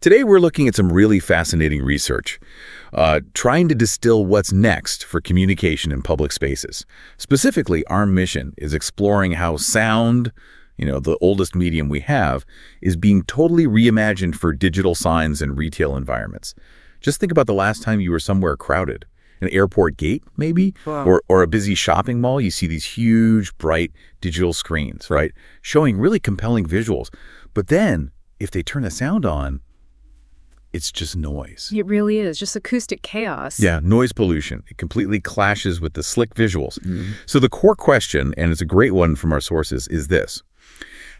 Today, we're looking at some really fascinating research, trying to distill what's next for communication in public spaces. Specifically, our mission is exploring how sound, the oldest medium we have, is being totally reimagined for digital signs and retail environments. Just think about the last time you were somewhere crowded. An airport gate, maybe, Wow. or a busy shopping mall. You see these huge, bright digital screens, right, showing really compelling visuals. But then, if they turn the sound on, it's just noise. It really is just acoustic chaos. Yeah, noise pollution. It completely clashes with the slick visuals. So the core question, and it's a great one from our sources, is this.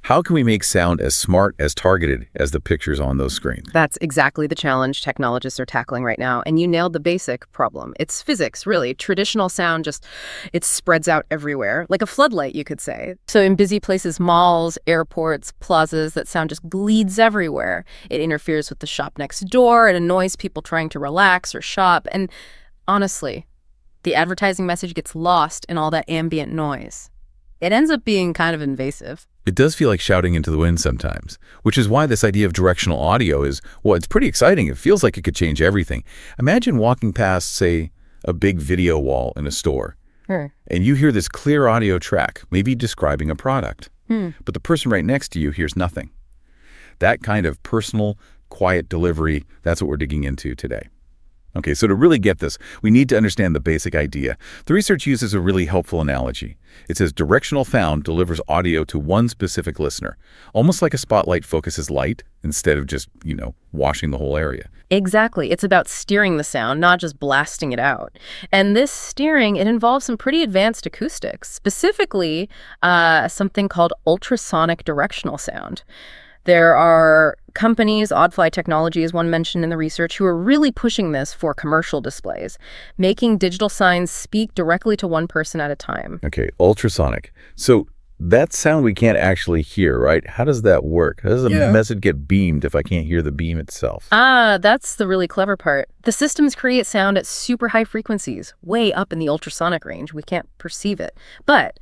How can we make sound as smart, as targeted as the pictures on those screens? That's exactly the challenge technologists are tackling right now. And you nailed the basic problem. It's physics, really. Traditional sound it spreads out everywhere, like a floodlight, you could say. So in busy places, malls, airports, plazas, that sound just bleeds everywhere. It interferes with the shop next door. It annoys people trying to relax or shop. And honestly, the advertising message gets lost in all that ambient noise. It ends up being kind of invasive. It does feel like shouting into the wind sometimes, which is why this idea of directional audio is, well, it's pretty exciting. It feels like it could change everything. Imagine walking past, say, a big video wall in a store, and you hear this clear audio track, maybe describing a product, but the person right next to you hears nothing. That kind of personal, quiet delivery, that's what we're digging into today. Okay, so to really get this, we need to understand the basic idea. The research uses a really helpful analogy. It says directional sound delivers audio to one specific listener, almost like a spotlight focuses light instead of just, washing the whole area. Exactly. It's about steering the sound, not just blasting it out. And this steering, it involves some pretty advanced acoustics, specifically something called ultrasonic directional sound. There are companies, Audfly Technology is one mentioned in the research, who are really pushing this for commercial displays, making digital signs speak directly to one person at a time. Okay, ultrasonic. So that sound we can't actually hear, right? How does that work? How does a message get beamed if I can't hear the beam itself? That's the really clever part. The systems create sound at super high frequencies, way up in the ultrasonic range. We can't perceive it. But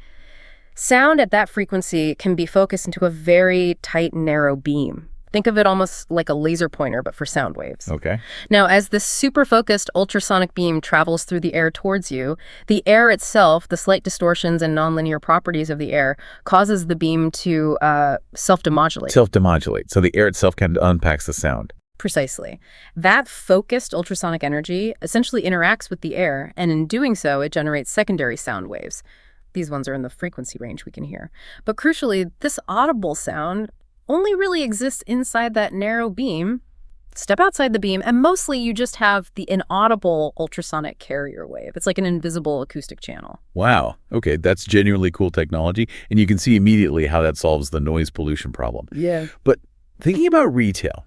sound at that frequency can be focused into a very tight, narrow beam. Think of it almost like a laser pointer, but for sound waves. Okay. Now, as this super focused ultrasonic beam travels through the air towards you, the air itself, the slight distortions and nonlinear properties of the air, causes the beam to self-demodulate. Self-demodulate. So the air itself kind of unpacks the sound. Precisely. That focused ultrasonic energy essentially interacts with the air, and in doing so, it generates secondary sound waves. These ones are in the frequency range we can hear. But crucially, this audible sound only really exists inside that narrow beam. Step outside the beam, and mostly you just have the inaudible ultrasonic carrier wave. It's like an invisible acoustic channel. Wow. Okay, that's genuinely cool technology, and you can see immediately how that solves the noise pollution problem. Yeah. But thinking about retail,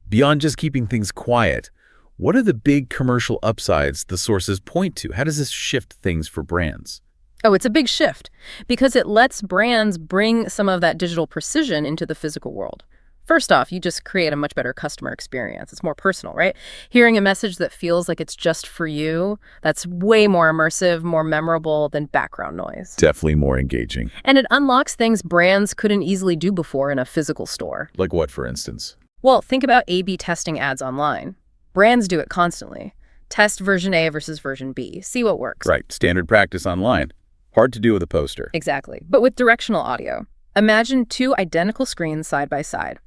beyond just keeping things quiet, what are the big commercial upsides the sources point to? How does this shift things for brands? Oh, it's a big shift because it lets brands bring some of that digital precision into the physical world. First off, you just create a much better customer experience. It's more personal, right? Hearing a message that feels like it's just for you, that's way more immersive, more memorable than background noise. Definitely more engaging. And it unlocks things brands couldn't easily do before in a physical store. Like what, for instance? Well, think about A/B testing ads online. Brands do it constantly. Test version A versus version B. See what works. Right, standard practice online. Hard to do with a poster. Exactly. But with directional audio, imagine two identical screens side by side.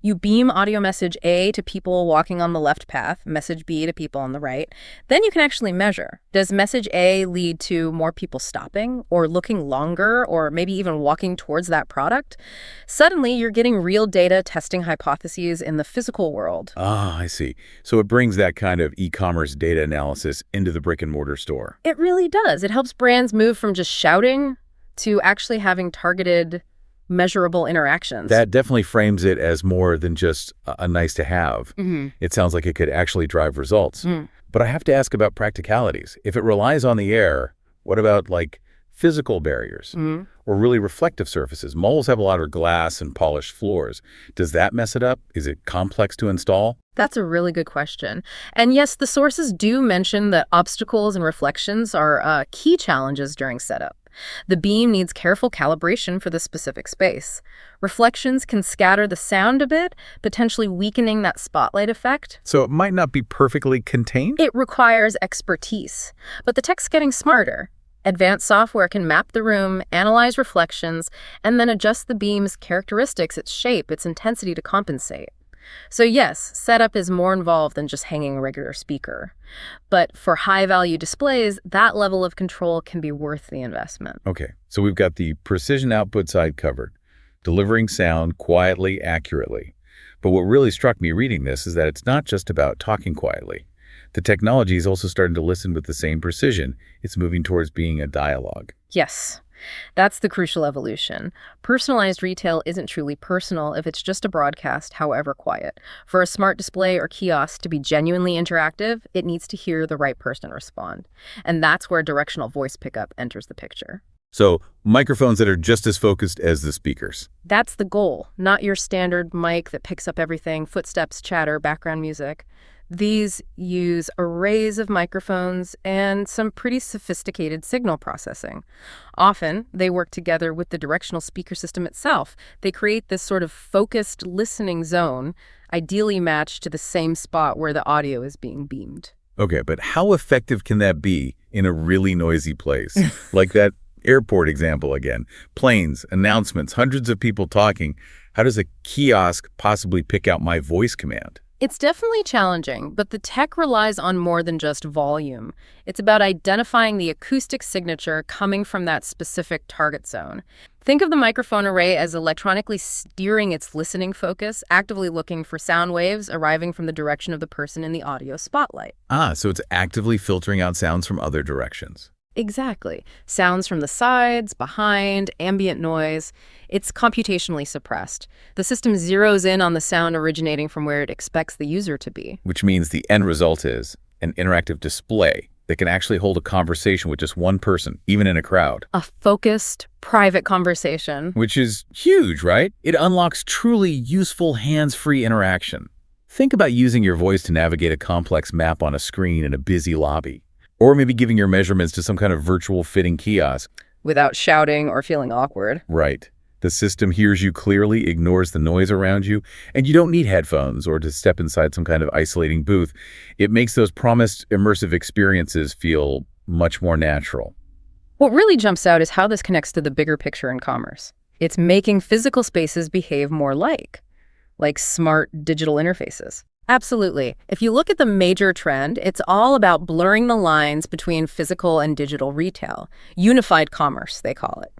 You beam audio message A to people walking on the left path, message B to people on the right. Then you can actually measure. Does message A lead to more people stopping or looking longer or maybe even walking towards that product? Suddenly, you're getting real data testing hypotheses in the physical world. Ah, I see. So it brings that kind of e-commerce data analysis into the brick and mortar store. It really does. It helps brands move from just shouting to actually having targeted, measurable interactions. That definitely frames it as more than just a nice to have. It sounds like it could actually drive results. But I have to ask about practicalities. If it relies on the air, what about like physical barriers or really reflective surfaces? Malls have a lot of glass and polished floors. Does that mess it up? Is it complex to install? That's a really good question. And yes, the sources do mention that obstacles and reflections are key challenges during setup. The beam needs careful calibration for the specific space. Reflections can scatter the sound a bit, potentially weakening that spotlight effect. So it might not be perfectly contained? It requires expertise, but the tech's getting smarter. Advanced software can map the room, analyze reflections, and then adjust the beam's characteristics, its shape, its intensity to compensate. So yes, setup is more involved than just hanging a regular speaker. But for high-value displays, that level of control can be worth the investment. Okay, so we've got the precision output side covered, delivering sound quietly, accurately. But what really struck me reading this is that it's not just about talking quietly. The technology is also starting to listen with the same precision. It's moving towards being a dialogue. Yes. That's the crucial evolution. Personalized retail isn't truly personal if it's just a broadcast, however quiet. For a smart display or kiosk to be genuinely interactive, it needs to hear the right person respond. And that's where directional voice pickup enters the picture. So, microphones that are just as focused as the speakers. That's the goal, not your standard mic that picks up everything, footsteps, chatter, background music. These use arrays of microphones and some pretty sophisticated signal processing. Often, they work together with the directional speaker system itself. They create this sort of focused listening zone, ideally matched to the same spot where the audio is being beamed. Okay, but how effective can that be in a really noisy place? Like that airport example again. Planes, announcements, hundreds of people talking. How does a kiosk possibly pick out my voice command? It's definitely challenging, but the tech relies on more than just volume. It's about identifying the acoustic signature coming from that specific target zone. Think of the microphone array as electronically steering its listening focus, actively looking for sound waves arriving from the direction of the person in the audio spotlight. So it's actively filtering out sounds from other directions. Exactly. Sounds from the sides, behind, ambient noise. It's computationally suppressed. The system zeroes in on the sound originating from where it expects the user to be. Which means the end result is an interactive display that can actually hold a conversation with just one person, even in a crowd. A focused, private conversation. Which is huge, right? It unlocks truly useful hands-free interaction. Think about using your voice to navigate a complex map on a screen in a busy lobby. Or maybe giving your measurements to some kind of virtual fitting kiosk. Without shouting or feeling awkward. Right. The system hears you clearly, ignores the noise around you, and you don't need headphones or to step inside some kind of isolating booth. It makes those promised immersive experiences feel much more natural. What really jumps out is how this connects to the bigger picture in commerce. It's making physical spaces behave more like smart digital interfaces. Absolutely. If you look at the major trend, it's all about blurring the lines between physical and digital retail. Unified commerce, they call it.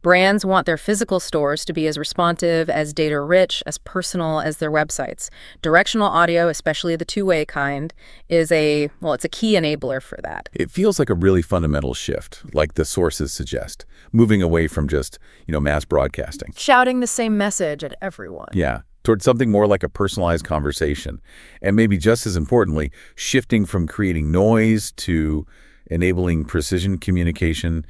Brands want their physical stores to be as responsive, as data-rich, as personal as their websites. Directional audio, especially the two-way kind, it's a key enabler for that. It feels like a really fundamental shift, like the sources suggest, moving away from just, mass broadcasting. Shouting the same message at everyone. Yeah. Towards something more like a personalized conversation. And maybe just as importantly, shifting from creating noise to enabling precision communication.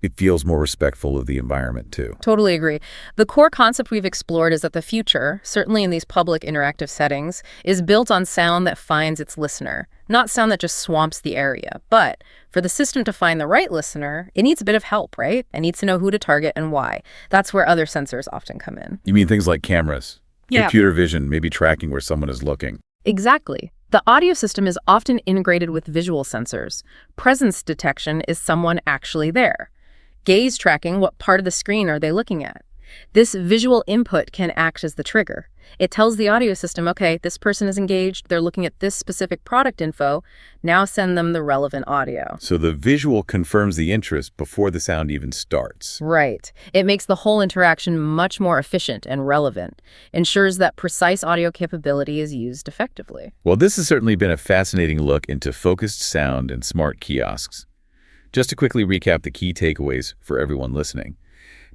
It feels more respectful of the environment, too. Totally agree. The core concept we've explored is that the future, certainly in these public interactive settings, is built on sound that finds its listener, not sound that just swamps the area. But for the system to find the right listener, it needs a bit of help, right? It needs to know who to target and why. That's where other sensors often come in. You mean things like cameras? Yeah. Computer vision, maybe tracking where someone is looking. Exactly. The audio system is often integrated with visual sensors. Presence detection is someone actually there. Gaze tracking, what part of the screen are they looking at? This visual input can act as the trigger. It tells the audio system, okay, this person is engaged, they're looking at this specific product info, now send them the relevant audio. So the visual confirms the interest before the sound even starts. Right. It makes the whole interaction much more efficient and relevant, ensures that precise audio capability is used effectively. Well, this has certainly been a fascinating look into focused sound and smart kiosks. Just to quickly recap the key takeaways for everyone listening.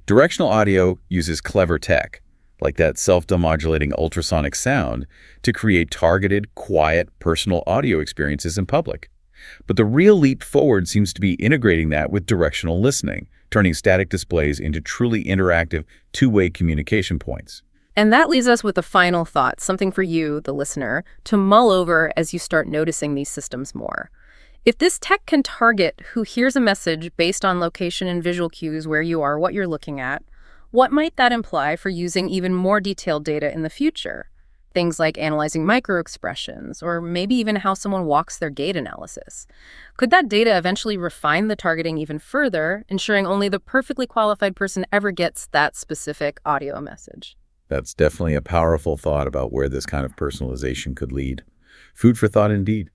Directional audio uses clever tech, like that self-demodulating ultrasonic sound, to create targeted, quiet, personal audio experiences in public. But the real leap forward seems to be integrating that with directional listening, turning static displays into truly interactive, two-way communication points. And that leaves us with a final thought, something for you, the listener, to mull over as you start noticing these systems more. If this tech can target who hears a message based on location and visual cues, where you are, what you're looking at, what might that imply for using even more detailed data in the future? Things like analyzing microexpressions, or maybe even how someone walks their gait analysis. Could that data eventually refine the targeting even further, ensuring only the perfectly qualified person ever gets that specific audio message? That's definitely a powerful thought about where this kind of personalization could lead. Food for thought indeed.